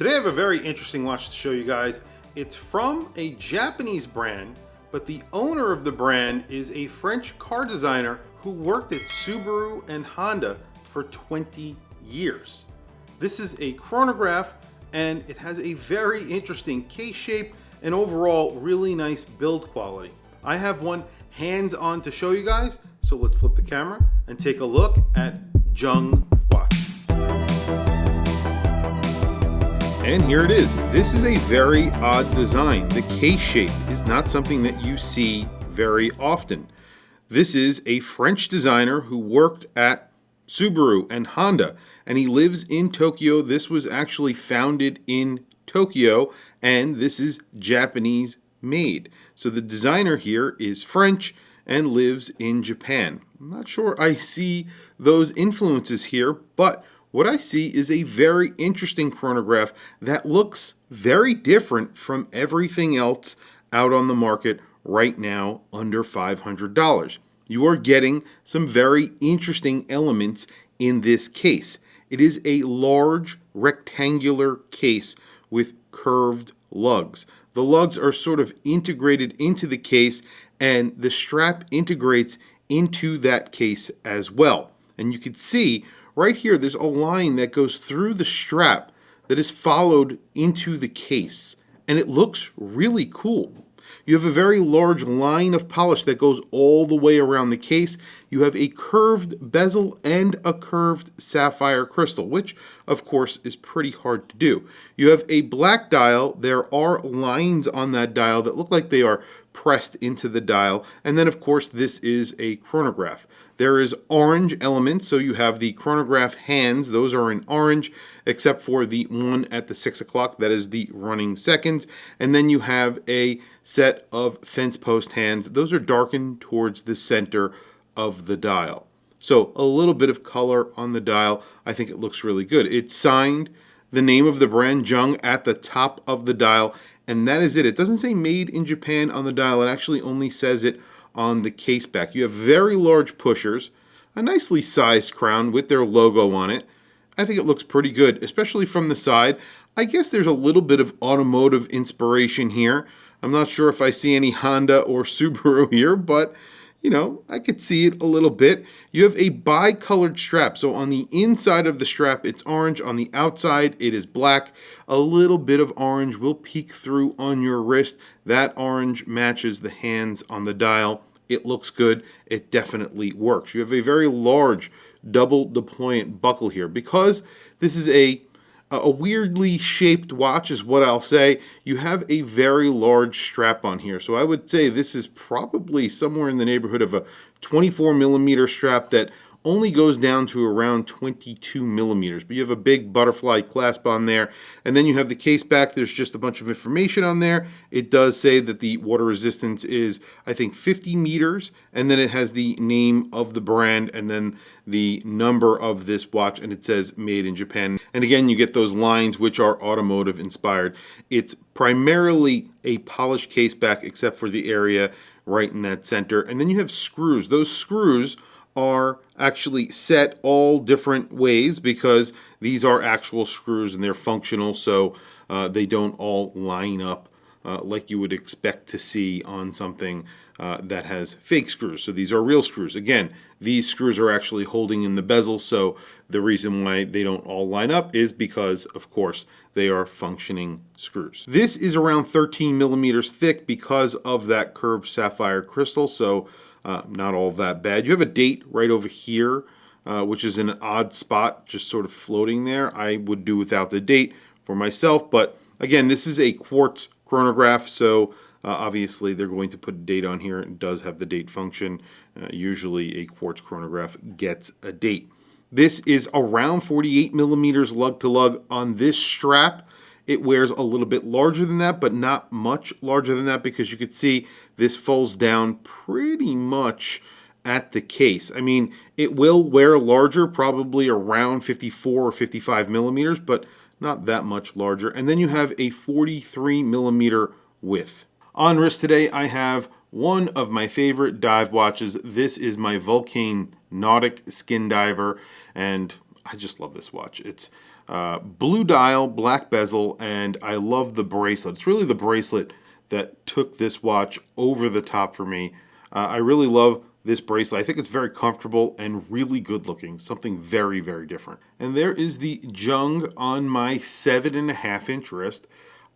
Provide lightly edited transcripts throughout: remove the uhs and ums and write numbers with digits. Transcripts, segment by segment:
Today I have a very interesting watch to show you guys. It's from a Japanese brand, but the owner of the brand is a French car designer who worked at Subaru and Honda for 20 years. This is a chronograph and it has a very interesting case shape and overall really nice build quality. I have one hands-on to show you guys, so let's flip the camera and take a look at Jung watch. And here it is. This is a very odd design. The case shape is not something that you see very often. This is a French designer who worked at Subaru and Honda, and he lives in Tokyo. This was actually founded in Tokyo, and this is Japanese made. So the designer here is French and lives in Japan. I'm not sure I see those influences here, but what I see is a very interesting chronograph that looks very different from everything else out on the market right now under $500. You are getting some very interesting elements in this case. It is a large rectangular case with curved lugs. The lugs are sort of integrated into the case, and the strap integrates into that case as well. And you can see right here, there's a line that goes through the strap that is followed into the case, and it looks really cool. You have a very large line of polish that goes all the way around the case. You have a curved bezel and a curved sapphire crystal, which of course is pretty hard to do. You have a black dial. There are lines on that dial that look like they are pressed into the dial. And then of course this is a chronograph. There is orange elements, so you have the chronograph hands. Those are in orange, except for the one at the 6 o'clock. That is the running seconds. And then you have a set of fence post hands. Those are darkened towards the center of the dial. So a little bit of color on the dial. I think it looks really good. It's signed the name of the brand, Jung, at the top of the dial, and that is it. It doesn't say made in Japan on the dial. It actually only says it on the case back. You have very large pushers, a nicely sized crown with their logo on it. I think it looks pretty good, especially from the side. I guess there's a little bit of automotive inspiration here. I'm not sure if I see any Honda or Subaru here, but you know, I could see it a little bit. You have a bi-colored strap. So on the inside of the strap, it's orange. On the outside, it is black. A little bit of orange will peek through on your wrist. That orange matches the hands on the dial. It looks good. It definitely works. You have a very large double deployant buckle here. Because this is a weirdly shaped watch is what I'll say. You have a very large strap on here. So I would say this is probably somewhere in the neighborhood of a 24 millimeter strap that only goes down to around 22 millimeters. But you have a big butterfly clasp on there. And then you have the case back. There's just a bunch of information on there. It does say that the water resistance is, I think, 50 meters. And then it has the name of the brand and then the number of this watch. And it says made in Japan. And again, you get those lines which are automotive inspired. It's primarily a polished case back except for the area right in that center. And then you have screws. Those screws are actually set all different ways because these are actual screws and they're functional, so they don't all line up like you would expect to see on something that has fake screws. So these are real screws. Again, these screws are actually holding in the bezel, so the reason why they don't all line up is because, of course, they are functioning screws. This is around 13 millimeters thick because of that curved sapphire crystal, so not all that bad. You have a date right over here, which is in an odd spot, just sort of floating there. I would do without the date for myself, but again, this is a quartz chronograph, so obviously they're going to put a date on here. It does have the date function. Usually a quartz chronograph gets a date. This is around 48 millimeters lug to lug on this strap. It wears a little bit larger than that, but not much larger than that because you could see this folds down pretty much at the case. I mean, it will wear larger, probably around 54 or 55 millimeters, but not that much larger. And then you have a 43 millimeter width. On wrist today, I have one of my favorite dive watches. This is my Vulcane Nautic Skin Diver, and I just love this watch. It's Blue dial, black bezel, and I love the bracelet. It's really the bracelet that took this watch over the top for me. I really love this bracelet. I think it's very comfortable and really good looking. Something very, very different. And there is the Jung on my 7.5-inch wrist.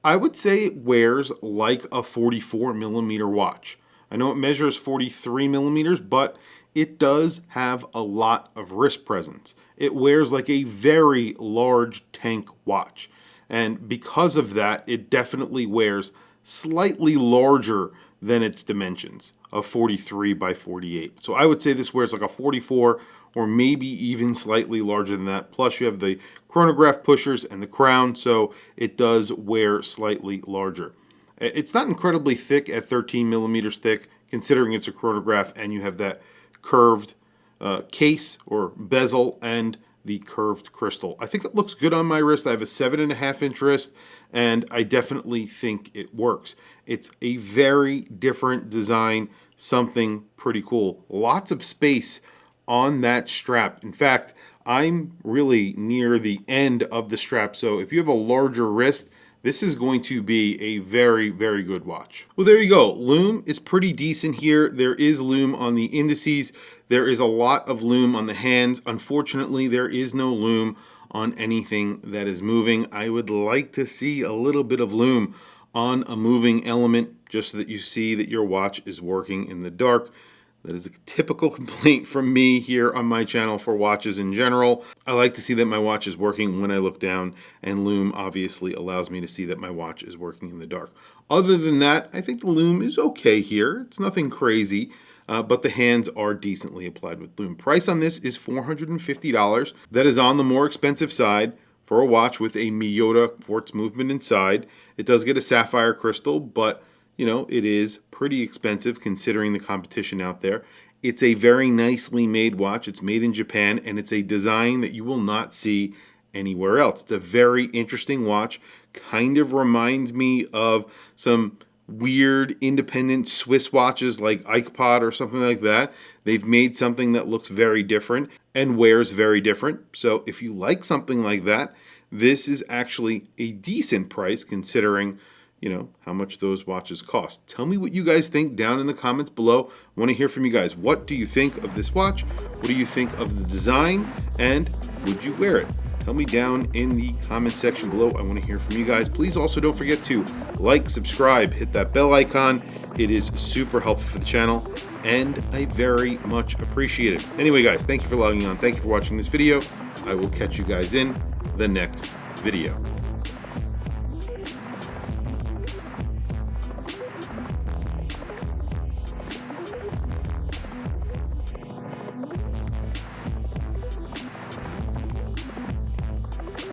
I would say it wears like a 44 millimeter watch. I know it measures 43 millimeters, but it does have a lot of wrist presence. It wears like a very large tank watch. And because of that, it definitely wears slightly larger than its dimensions of 43 by 48. So I would say this wears like a 44 or maybe even slightly larger than that. Plus you have the chronograph pushers and the crown, so it does wear slightly larger. It's not incredibly thick at 13 millimeters thick, considering it's a chronograph and you have that curved case or bezel and the curved crystal. I think it looks good on my wrist. I have a 7.5-inch wrist, and I definitely think it works. It's a very different design, something pretty cool. Lots of space on that strap. In fact, I'm really near the end of the strap, so if you have a larger wrist, this is going to be a very, very good watch. Well, there you go. Lume is pretty decent here. There is lume on the indices. There is a lot of lume on the hands. Unfortunately, there is no lume on anything that is moving. I would like to see a little bit of lume on a moving element, just so that you see that your watch is working in the dark. That is a typical complaint from me here on my channel for watches in general. I like to see that my watch is working when I look down, and lume obviously allows me to see that my watch is working in the dark. Other than that, I think the lume is okay here. It's nothing crazy, but the hands are decently applied with lume. Price on this is $450. That is on the more expensive side for a watch with a Miyota quartz movement inside. It does get a sapphire crystal, but you know, it is pretty expensive considering the competition out there. It's a very nicely made watch. It's made in Japan, and it's a design that you will not see anywhere else. It's a very interesting watch. Kind of reminds me of some weird independent Swiss watches like Eichpod or something like that. They've made something that looks very different and wears very different. So if you like something like that, this is actually a decent price considering, you know, how much those watches cost. Tell me what you guys think down in the comments below. I want to hear from you guys. What do you think of this watch? What do you think of the design? And would you wear it? Tell me down in the comment section below. I want to hear from you guys. Please also don't forget to like, subscribe, hit that bell icon. It is super helpful for the channel, and I very much appreciate it. Anyway, guys, thank you for logging on. Thank you for watching this video. I will catch you guys in the next video.